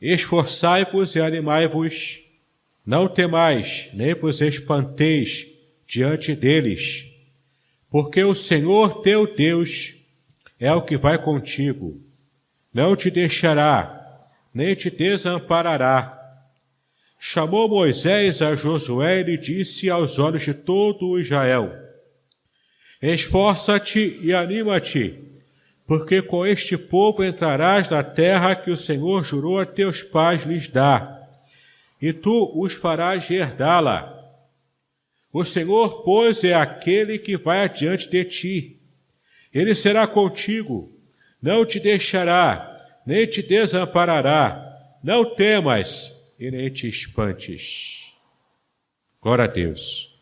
Esforçai-vos e animai-vos, não temais, nem vos espanteis diante deles, porque o Senhor teu Deus é o que vai contigo, não te deixará, nem te desamparará. Chamou Moisés a Josué e lhe disse aos olhos de todo o Israel: esforça-te e anima-te, porque com este povo entrarás na terra que o Senhor jurou a teus pais lhes dar, e tu os farás herdá-la. O Senhor, pois, é aquele que vai adiante de ti. Ele será contigo, não te deixará, nem te desamparará. Não temas e nem te espantes. Glória a Deus.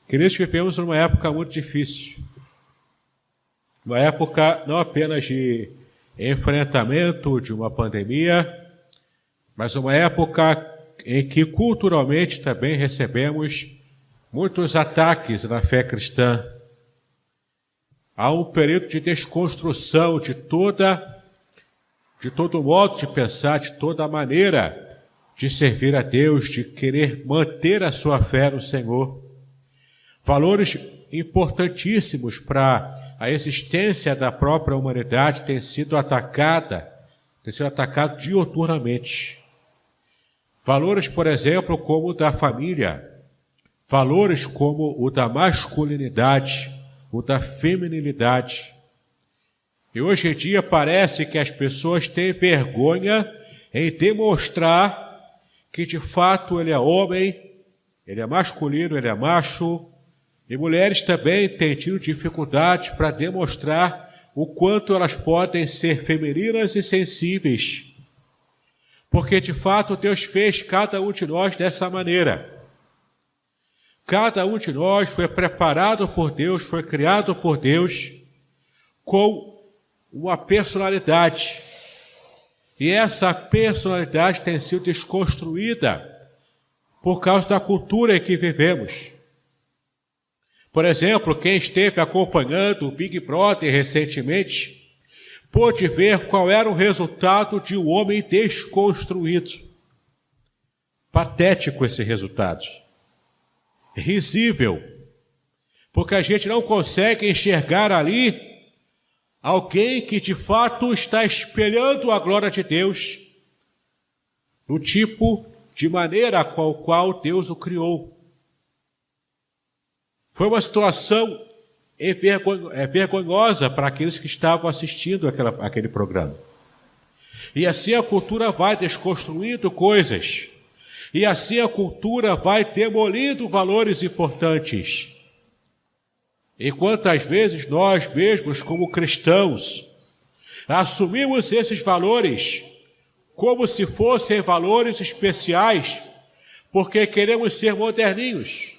Queridos, vivemos numa época muito difícil. Uma época não apenas de enfrentamento de uma pandemia, mas uma época em que culturalmente também recebemos muitos ataques na fé cristã. Há um período de desconstrução de todo modo de pensar, de toda maneira de servir a Deus, de querer manter a sua fé no Senhor. Valores importantíssimos para a existência da própria humanidade têm sido atacados diuturnamente. Valores, por exemplo, como o da família, valores como o da masculinidade, o da feminilidade. E hoje em dia parece que as pessoas têm vergonha em demonstrar que de fato ele é homem, ele é masculino, ele é macho. E mulheres também têm tido dificuldades para demonstrar o quanto elas podem ser femininas e sensíveis. Porque de fato Deus fez cada um de nós dessa maneira. Cada um de nós foi preparado por Deus, foi criado por Deus com uma personalidade. E essa personalidade tem sido desconstruída por causa da cultura em que vivemos. Por exemplo, quem esteve acompanhando o Big Brother recentemente pôde ver qual era o resultado de um homem desconstruído. Patético esse resultado. Risível. Porque a gente não consegue enxergar ali alguém que de fato está espelhando a glória de Deus no tipo de maneira com a qual Deus o criou. Foi uma situação vergonhosa para aqueles que estavam assistindo aquele programa. E assim a cultura vai desconstruindo coisas. E assim a cultura vai demolindo valores importantes. E quantas vezes nós mesmos, como cristãos, assumimos esses valores como se fossem valores especiais, porque queremos ser moderninhos.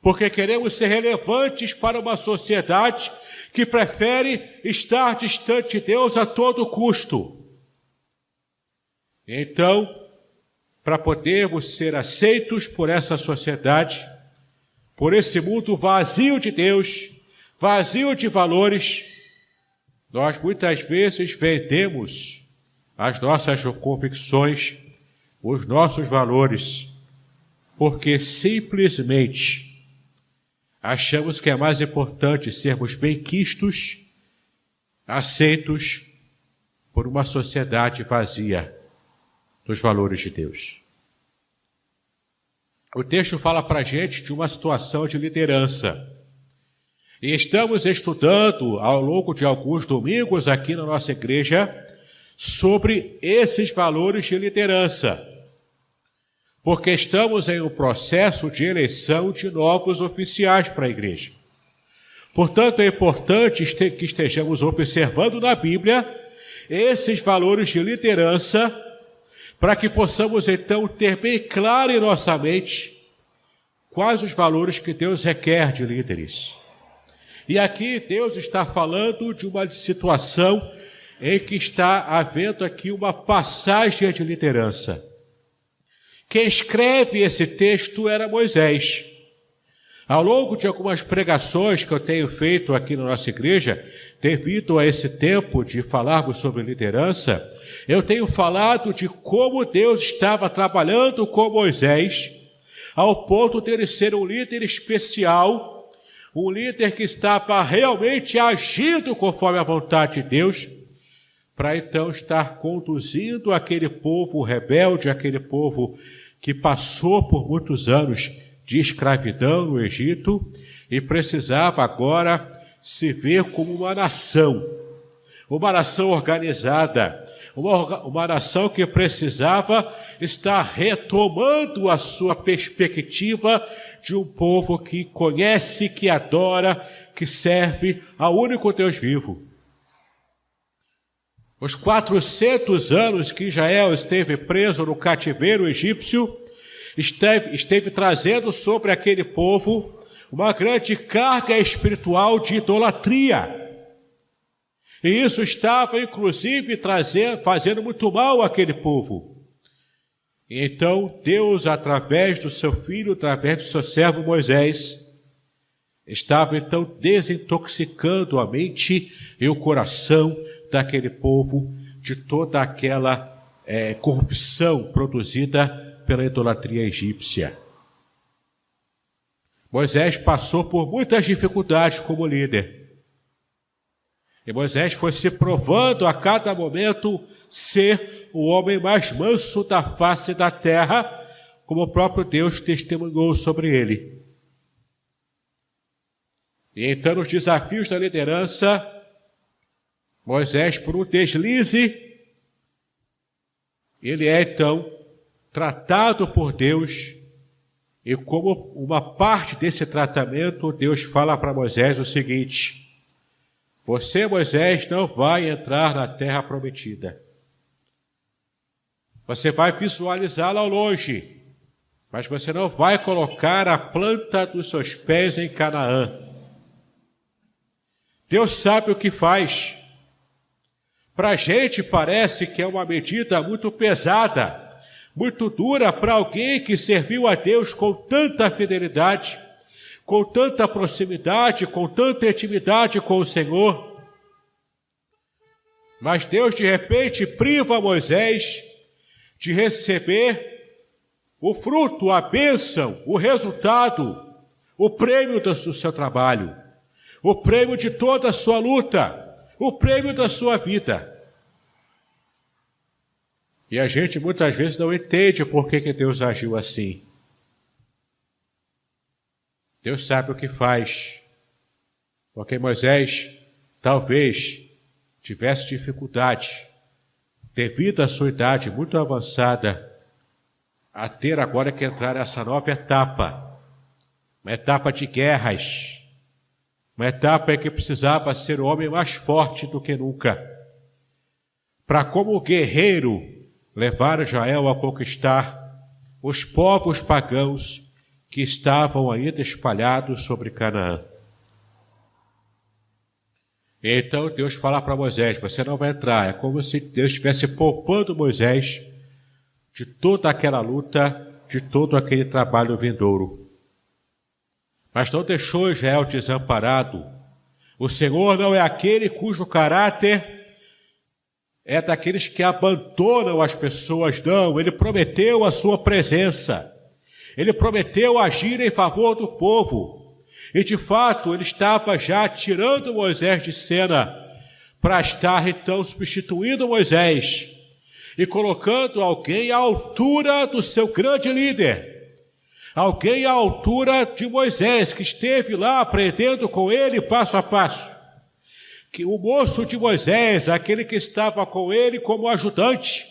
Porque queremos ser relevantes para uma sociedade que prefere estar distante de Deus a todo custo. Então, para podermos ser aceitos por essa sociedade, por esse mundo vazio de Deus, vazio de valores, nós muitas vezes vendemos as nossas convicções, os nossos valores, porque simplesmente achamos que é mais importante sermos bem-quistos, aceitos por uma sociedade vazia dos valores de Deus. O texto fala para a gente de uma situação de liderança. E estamos estudando ao longo de alguns domingos aqui na nossa igreja sobre esses valores de liderança. Porque estamos em um processo de eleição de novos oficiais para a igreja. Portanto, é importante que estejamos observando na Bíblia esses valores de liderança, para que possamos então ter bem claro em nossa mente quais os valores que Deus requer de líderes. E aqui Deus está falando de uma situação em que está havendo aqui uma passagem de liderança. Quem escreve esse texto era Moisés. Ao longo de algumas pregações que eu tenho feito aqui na nossa igreja, devido a esse tempo de falarmos sobre liderança, eu tenho falado de como Deus estava trabalhando com Moisés, ao ponto de ele ser um líder especial, um líder que estava realmente agindo conforme a vontade de Deus, para então estar conduzindo aquele povo rebelde, aquele povo que passou por muitos anos de escravidão no Egito e precisava agora se ver como uma nação organizada, uma nação que precisava estar retomando a sua perspectiva de um povo que conhece, que adora, que serve ao único Deus vivo. Os 400 anos que Israel esteve preso no cativeiro egípcio, esteve trazendo sobre aquele povo uma grande carga espiritual de idolatria. E isso estava, inclusive, fazendo muito mal àquele povo. E então, Deus, através do seu filho, através do seu servo Moisés, estava, então, desintoxicando a mente e o coração daquele povo de toda aquela corrupção produzida pela idolatria egípcia. Moisés passou por muitas dificuldades como líder. E Moisés foi se provando a cada momento ser o homem mais manso da face da terra, como o próprio Deus testemunhou sobre ele. E então, nos desafios da liderança, Moisés, por um deslize, ele é então tratado por Deus, e como uma parte desse tratamento, Deus fala para Moisés o seguinte: você, Moisés, não vai entrar na terra prometida. Você vai visualizá-la ao longe, mas você não vai colocar a planta dos seus pés em Canaã. Deus sabe o que faz. Para a gente parece que é uma medida muito pesada, muito dura para alguém que serviu a Deus com tanta fidelidade, com tanta proximidade, com tanta intimidade com o Senhor. Mas Deus, de repente, priva Moisés de receber o fruto, a bênção, o resultado, o prêmio do seu trabalho, o prêmio de toda a sua luta, o prêmio da sua vida. E a gente muitas vezes não entende por que Deus agiu assim. Deus sabe o que faz. Porque Moisés talvez tivesse dificuldade, devido à sua idade muito avançada, a ter agora que entrar nessa nova etapa. Uma etapa de guerras. Uma etapa em que precisava ser o homem mais forte do que nunca. Para como guerreiro levar Israel a conquistar os povos pagãos que estavam ainda espalhados sobre Canaã. Então Deus fala para Moisés: você não vai entrar. É como se Deus estivesse poupando Moisés de toda aquela luta, de todo aquele trabalho vindouro. Mas não deixou Israel desamparado. O Senhor não é aquele cujo caráter é daqueles que abandonam as pessoas, não. Ele prometeu a sua presença. Ele prometeu agir em favor do povo. E, de fato, ele estava já tirando Moisés de cena para estar, então, substituindo Moisés e colocando alguém à altura do seu grande líder. Alguém à altura de Moisés, que esteve lá aprendendo com ele passo a passo. Que o moço de Moisés, aquele que estava com ele como ajudante,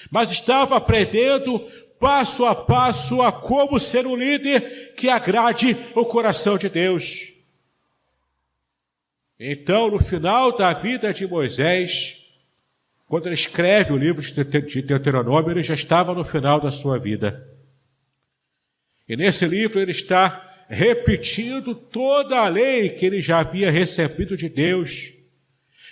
mas estava aprendendo passo a passo a como ser um líder que agrade o coração de Deus. Então, no final da vida de Moisés, quando ele escreve o livro de Deuteronômio, ele já estava no final da sua vida. E nesse livro ele está repetindo toda a lei que ele já havia recebido de Deus.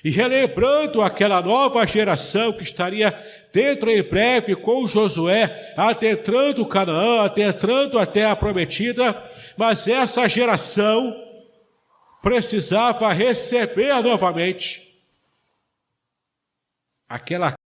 e relembrando aquela nova geração que estaria dentro em breve com Josué, adentrando Canaã, adentrando a terra prometida, mas essa geração precisava receber novamente aquela